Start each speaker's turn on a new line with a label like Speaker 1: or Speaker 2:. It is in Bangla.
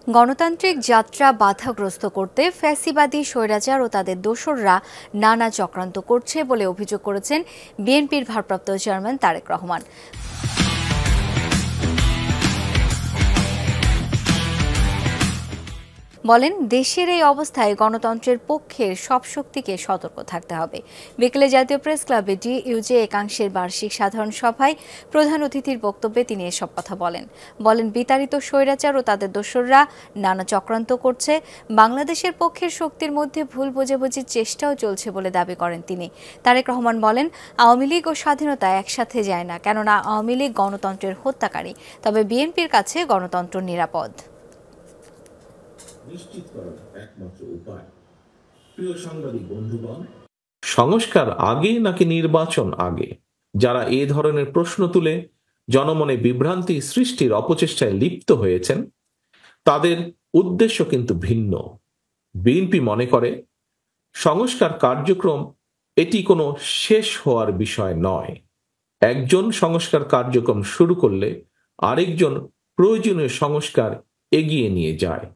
Speaker 1: গণতান্ত্রিক যাত্রা বাধাগ্রস্ত করতে ফ্যাসিবাদী স্বৈরাচার ও তাদের দোসররা নানা চক্রান্ত করছে বলে অভিযোগ করেছেন বিএনপির ভারপ্রাপ্ত চেয়ারম্যান তারেক রহমান। বলেন, দেশের এই অবস্থায় গণতন্ত্রের পক্ষের সব শক্তিকে সতর্ক থাকতে হবে। বিকেলে জাতীয় প্রেস ক্লাবে ডিইউজে একাংশের বার্ষিক সাধারণ সভায় প্রধান অতিথির বক্তব্যে তিনি এসব কথা বলেন বিতাড়িত স্বৈরাচার ও তাদের দোসররা নানা চক্রান্ত করছে। বাংলাদেশের পক্ষের শক্তির মধ্যে ভুল বোঝাবুঝির চেষ্টাও চলছে বলে দাবি করেন তিনি। তারেক রহমান বলেন, আওয়ামী লীগ ও স্বাধীনতা একসাথে যায় না, কেননা আওয়ামী লীগ গণতন্ত্রের হত্যাকারী, তবে বিএনপির কাছে গণতন্ত্র নিরাপদ।
Speaker 2: নিশ্চিত করার একমাত্র উপায়। প্রিয় সাংবাদিক বন্ধুগণ,
Speaker 3: সংস্কার আগে নাকি নির্বাচন আগে? যারা এ ধরনের প্রশ্ন তুলে জনমনে বিভ্রান্তি সৃষ্টির অপচেষ্টায় লিপ্ত হয়েছেন, তাদের উদ্দেশ্য কিন্তু ভিন্ন। বিএনপি মনে করে সংস্কার কার্যক্রম এটি কোনো শেষ হওয়ার বিষয় নয়। একজন সংস্কার কার্যক্রম শুরু করলে আরেকজন প্রয়োজনীয় সংস্কার এগিয়ে নিয়ে যায়।